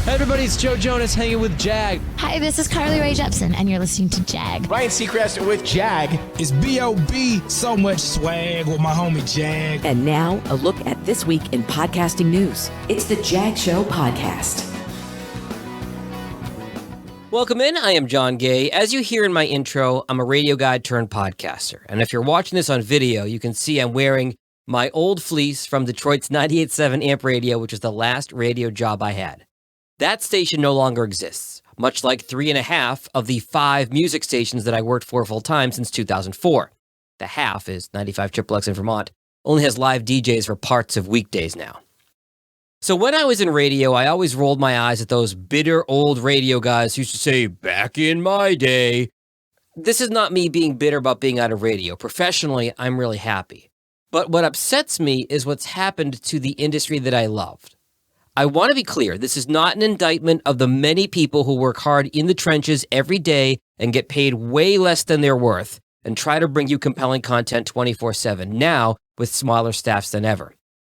Hey everybody, it's Joe Jonas hanging with Jag. Hi, this is Carly Rae Jepsen, and you're listening to Jag. Ryan Seacrest with Jag. It's B.O.B. So much swag with my homie Jag. And now, a look at this week in podcasting news. It's the Jag Show podcast. Welcome in. I am Jon Gay. As you hear in my intro, I'm a radio guy turned podcaster. And if you're watching this on video, you can see I'm wearing my old fleece from Detroit's 98.7 amp radio, which is the last radio job I had. That station no longer exists, much like 3.5 of the 5 music stations that I worked for full-time since 2004. The half is 95 XXX in Vermont, only has live DJs for parts of weekdays now. So when I was in radio, I always rolled my eyes at those bitter old radio guys who used to say, back in my day. This is not me being bitter about being out of radio. Professionally, I'm really happy. But what upsets me is what's happened to the industry that I loved. I want to be clear, this is not an indictment of the many people who work hard in the trenches every day and get paid way less than they're worth and try to bring you compelling content 24/7 now with smaller staffs than ever.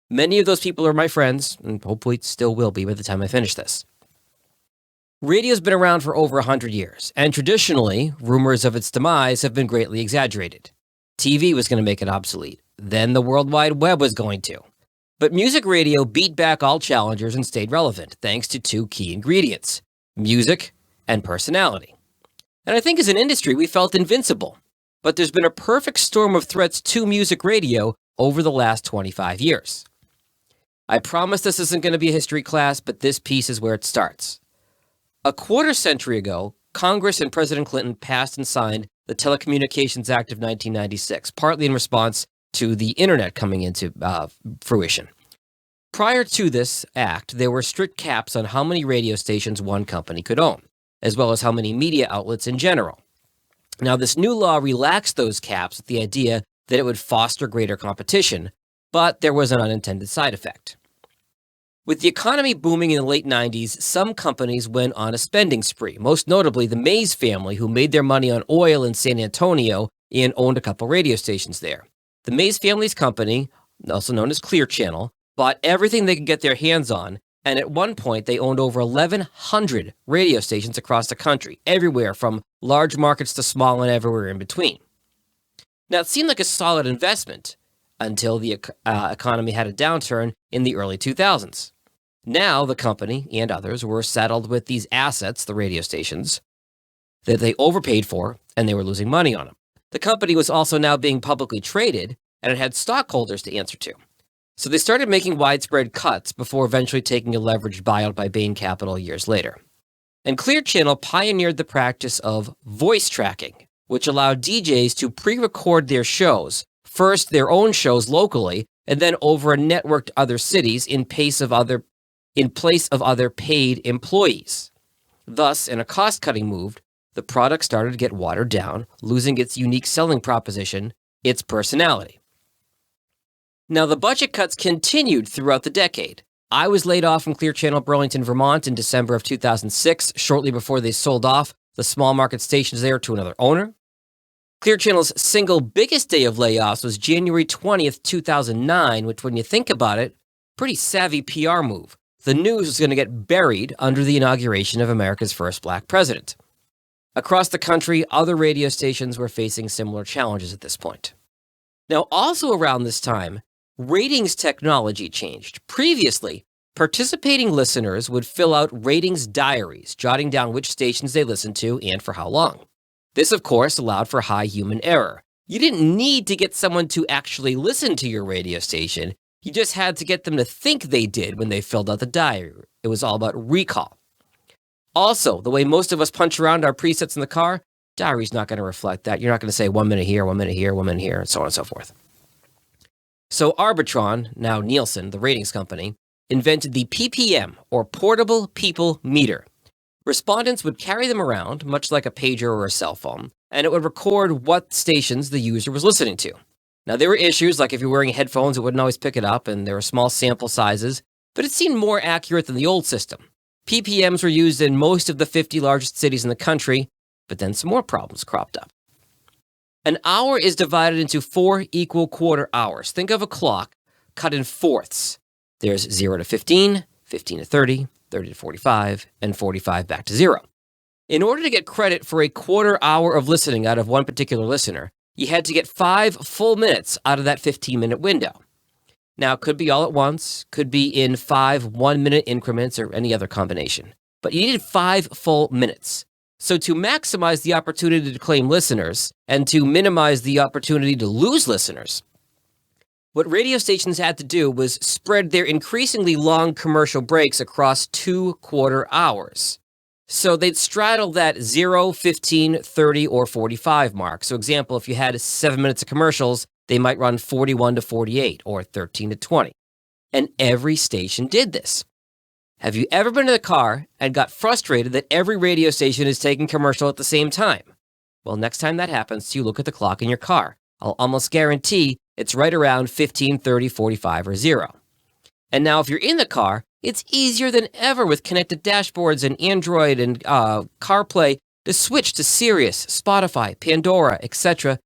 Many of those people are my friends, and hopefully still will be by the time I finish this. Radio's been around for over 100 years, and traditionally, rumors of its demise have been greatly exaggerated. TV was going to make it obsolete. Then the World Wide Web was going to. But music radio beat back all challengers and stayed relevant, thanks to 2 key ingredients: music and personality. And I think as an industry, we felt invincible. But there's been a perfect storm of threats to music radio over the last 25 years. I promise this isn't going to be a history class, but this piece is where it starts. A quarter century ago, Congress and President Clinton passed and signed the Telecommunications Act of 1996, partly in response to the internet coming into fruition. Prior to this act, there were strict caps on how many radio stations one company could own, as well as how many media outlets in general. Now, this new law relaxed those caps with the idea that it would foster greater competition, but there was an unintended side effect. With the economy booming in the late 90s, some companies went on a spending spree, most notably the Mays family, who made their money on oil in San Antonio and owned a couple radio stations there. The Mays family's company, also known as Clear Channel, bought everything they could get their hands on, and at one point they owned over 1,100 radio stations across the country, everywhere from large markets to small and everywhere in between. Now, it seemed like a solid investment until the economy had a downturn in the early 2000s. Now, the company and others were saddled with these assets, the radio stations, that they overpaid for, and they were losing money on them. The company was also now being publicly traded, and it had stockholders to answer to. So they started making widespread cuts before eventually taking a leveraged buyout by Bain Capital years later. And Clear Channel pioneered the practice of voice tracking, which allowed DJs to pre-record their shows, first their own shows locally, and then over a network to other cities in place of other paid employees. Thus, in a cost-cutting move, the product started to get watered down, losing its unique selling proposition, its personality. Now, the budget cuts continued throughout the decade. I was laid off from Clear Channel Burlington, Vermont in December of 2006, shortly before they sold off the small market stations there to another owner. Clear Channel's single biggest day of layoffs was January 20th, 2009, which, when you think about it, pretty savvy PR move. The news was going to get buried under the inauguration of America's first black president. Across the country, other radio stations were facing similar challenges at this point. Now, also around this time, ratings technology changed. Previously, participating listeners would fill out ratings diaries, jotting down which stations they listened to and for how long. This, of course, allowed for high human error. You didn't need to get someone to actually listen to your radio station. You just had to get them to think they did when they filled out the diary. It was all about recall. Also, the way most of us punch around our presets in the car, diary's not going to reflect that. You're not going to say 1 minute here, 1 minute here, 1 minute here, and so on and so forth. So Arbitron, now Nielsen, the ratings company, invented the PPM, or Portable People Meter. Respondents would carry them around, much like a pager or a cell phone, and it would record what stations the user was listening to. Now, there were issues, like if you're wearing headphones, it wouldn't always pick it up, and there were small sample sizes, but it seemed more accurate than the old system. PPMs were used in most of the 50 largest cities in the country, but then some more problems cropped up. An hour is divided into 4 equal quarter hours. Think of a clock cut in fourths. There's 0 to 15, 15 to 30, 30 to 45, and 45 back to 0. In order to get credit for a quarter hour of listening out of one particular listener, you had to get 5 full minutes out of that 15-minute window. Now, it could be all at once, could be in 5 one-minute increments or any other combination, but you needed 5 full minutes. So to maximize the opportunity to claim listeners and to minimize the opportunity to lose listeners, what radio stations had to do was spread their increasingly long commercial breaks across 2 quarter hours. So they'd straddle that 0, 15, 30, or 45 mark. So example, if you had 7 minutes of commercials, they might run 41 to 48 or 13 to 20. And every station did this. Have you ever been in the car and got frustrated that every radio station is taking commercial at the same time? Well, next time that happens, you look at the clock in your car. I'll almost guarantee it's right around 15, 30, 45, or 0. And now if you're in the car, it's easier than ever with connected dashboards and Android and CarPlay to switch to Sirius, Spotify, Pandora, etc.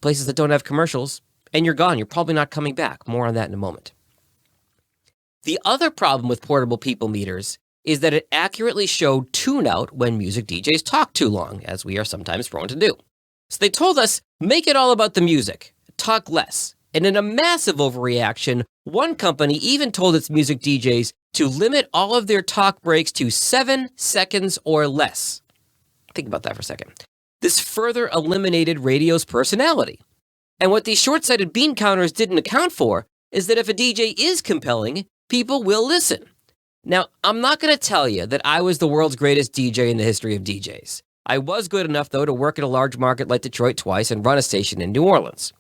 Places that don't have commercials, and you're gone. You're probably not coming back. More on that in a moment. The other problem with portable people meters is that it accurately showed tune-out when music DJs talk too long, as we are sometimes prone to do. So they told us, make it all about the music, talk less. And in a massive overreaction, one company even told its music DJs to limit all of their talk breaks to 7 seconds or less. Think about that for a second. This further eliminated radio's personality. And what these short-sighted bean counters didn't account for is that if a DJ is compelling, people will listen. Now, I'm not going to tell you that I was the world's greatest DJ in the history of DJs. I was good enough, though, to work at a large market like Detroit twice and run a station in New Orleans.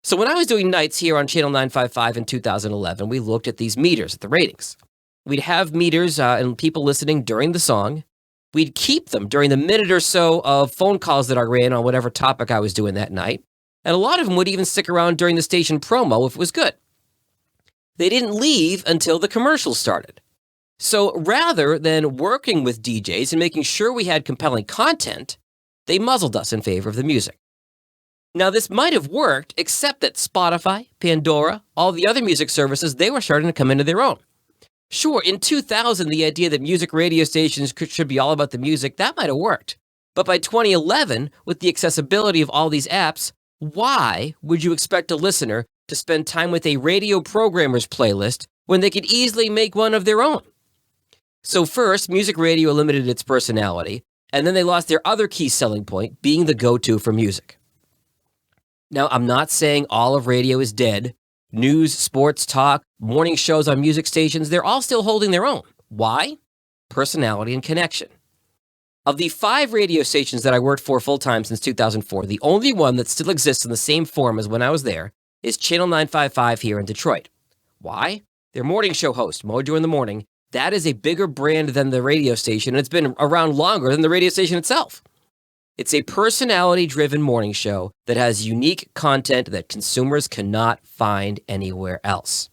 So when I was doing nights here on Channel 955 in 2011, we looked at these meters, at the ratings. We'd have meters and people listening during the song. We'd keep them during the minute or so of phone calls that I ran on whatever topic I was doing that night. And a lot of them would even stick around during the station promo if it was good. They didn't leave until the commercials started. So rather than working with DJs and making sure we had compelling content, they muzzled us in favor of the music. Now, this might have worked, except that Spotify, Pandora, all the other music services, they were starting to come into their own. Sure, in 2000, the idea that music radio stations should be all about the music, that might have worked. But by 2011, with the accessibility of all these apps, why would you expect a listener to spend time with a radio programmer's playlist when they could easily make one of their own? So first, music radio limited its personality, and then they lost their other key selling point, being the go-to for music. Now, I'm not saying all of radio is dead. News, sports, talk, morning shows on music stations, they're all still holding their own. Why? Personality and connection. Of the 5 radio stations that I worked for full-time since 2004, the only one that still exists in the same form as when I was there is Channel 955 here in Detroit. Why? Their morning show host, Mojo in the Morning, that is a bigger brand than the radio station, and it's been around longer than the radio station itself. It's a personality-driven morning show that has unique content that consumers cannot find anywhere else.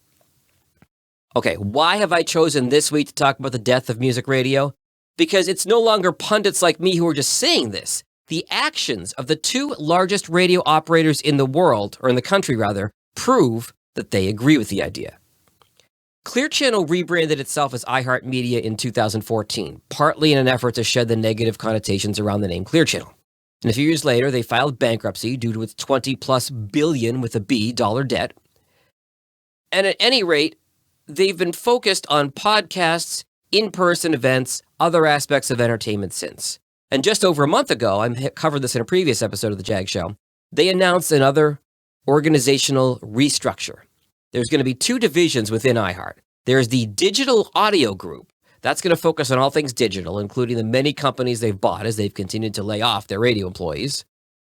Okay, why have I chosen this week to talk about the death of music radio? Because it's no longer pundits like me who are just saying this. The actions of the 2 largest radio operators in the world, or in the country rather, prove that they agree with the idea. Clear Channel rebranded itself as iHeart Media in 2014, partly in an effort to shed the negative connotations around the name Clear Channel. And a few years later, they filed bankruptcy due to its $20+ billion with a B dollar debt. And at any rate, they've been focused on podcasts, in-person events, other aspects of entertainment since. And just over a month ago, I covered this in a previous episode of The Jag Show, they announced another organizational restructure. There's going to be 2 divisions within iHeart. There's the digital audio group. That's going to focus on all things digital, including the many companies they've bought as they've continued to lay off their radio employees.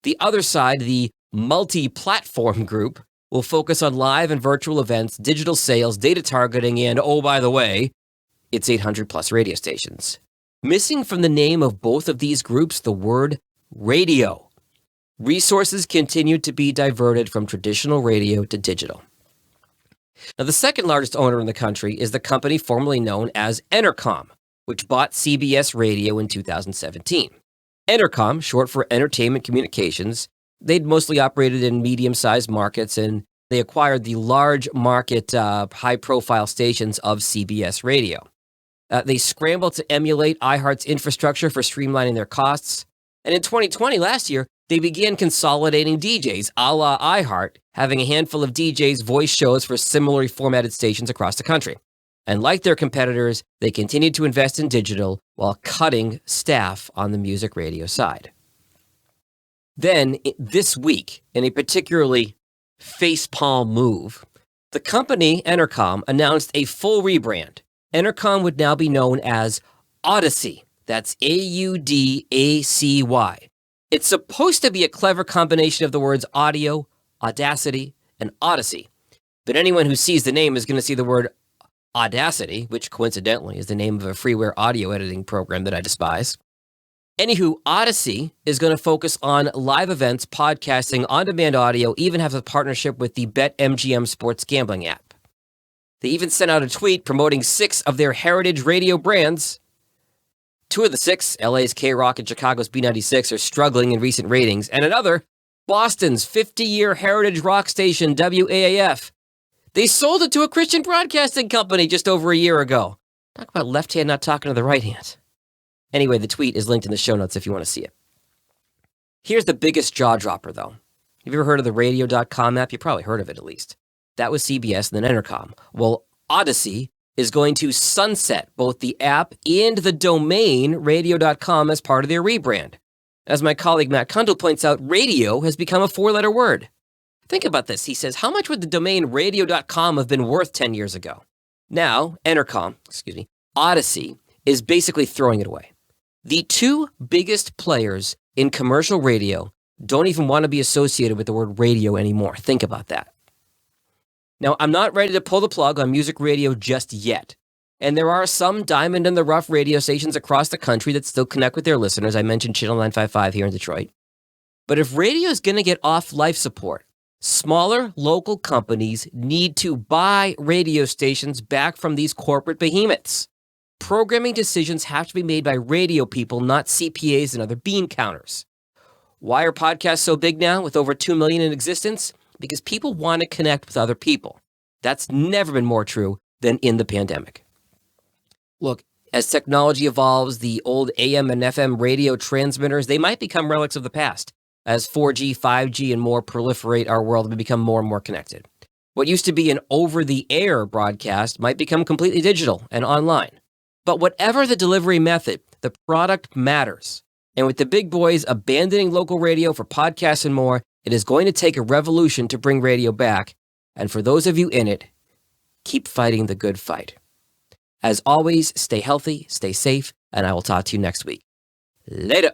The other side, the multi-platform group, will focus on live and virtual events, digital sales, data targeting, and, oh, by the way, it's 800+ radio stations. Missing from the name of both of these groups, the word radio. Resources continue to be diverted from traditional radio to digital. Now, the second largest owner in the country is the company formerly known as Entercom, which bought CBS Radio in 2017. Entercom, short for Entertainment Communications, they'd mostly operated in medium-sized markets, and they acquired the large market, high-profile stations of CBS Radio. They scrambled to emulate iHeart's infrastructure for streamlining their costs. And in 2020, last year, they began consolidating DJs, a la iHeart, having a handful of DJs voice shows for similarly formatted stations across the country. And like their competitors, they continued to invest in digital while cutting staff on the music radio side. Then, this week, in a particularly facepalm move, the company, Entercom, announced a full rebrand. Entercom would now be known as Odyssey. That's Audacy. It's supposed to be a clever combination of the words audio, Audacity, and Odyssey. But anyone who sees the name is going to see the word Audacity, which coincidentally is the name of a freeware audio editing program that I despise. Anywho, Odyssey is going to focus on live events, podcasting, on-demand audio, even have a partnership with the BetMGM sports gambling app. They even sent out a tweet promoting 6 of their heritage radio brands. 2 of the 6, LA's K-Rock and Chicago's B96, are struggling in recent ratings, and another, Boston's 50-year heritage rock station, WAAF. They sold it to a Christian broadcasting company just over a year ago. Talk about left hand not talking to the right hand. Anyway, the tweet is linked in the show notes if you want to see it. Here's the biggest jaw dropper, though. Have you ever heard of the radio.com app? You probably heard of it at least. That was CBS and then Entercom. Well, Odyssey is going to sunset both the app and the domain radio.com as part of their rebrand. As my colleague Matt Kundle points out, radio has become a 4-letter word. Think about this. He says, how much would the domain radio.com have been worth 10 years ago? Now, Odyssey is basically throwing it away. The 2 biggest players in commercial radio don't even want to be associated with the word radio anymore. Think about that. Now, I'm not ready to pull the plug on music radio just yet. And there are some diamond in the rough radio stations across the country that still connect with their listeners. I mentioned Channel 955 here in Detroit. But if radio is going to get off life support, smaller local companies need to buy radio stations back from these corporate behemoths. Programming decisions have to be made by radio people, not CPAs and other bean counters. Why are podcasts so big now with over 2 million in existence? Because people want to connect with other people. That's never been more true than in the pandemic. Look, as technology evolves, the old AM and FM radio transmitters, they might become relics of the past. As 4G, 5G, and more proliferate our world and become more and more connected. What used to be an over-the-air broadcast might become completely digital and online. But whatever the delivery method, the product matters. And with the big boys abandoning local radio for podcasts and more, it is going to take a revolution to bring radio back. And for those of you in it, keep fighting the good fight. As always, stay healthy, stay safe, and I will talk to you next week. Later.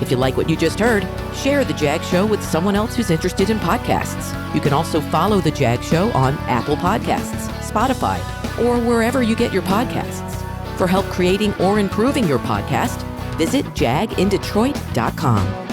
If you like what you just heard, share The Jag Show with someone else who's interested in podcasts. You can also follow The Jag Show on Apple Podcasts, Spotify, or wherever you get your podcasts. For help creating or improving your podcast, visit jagindetroit.com.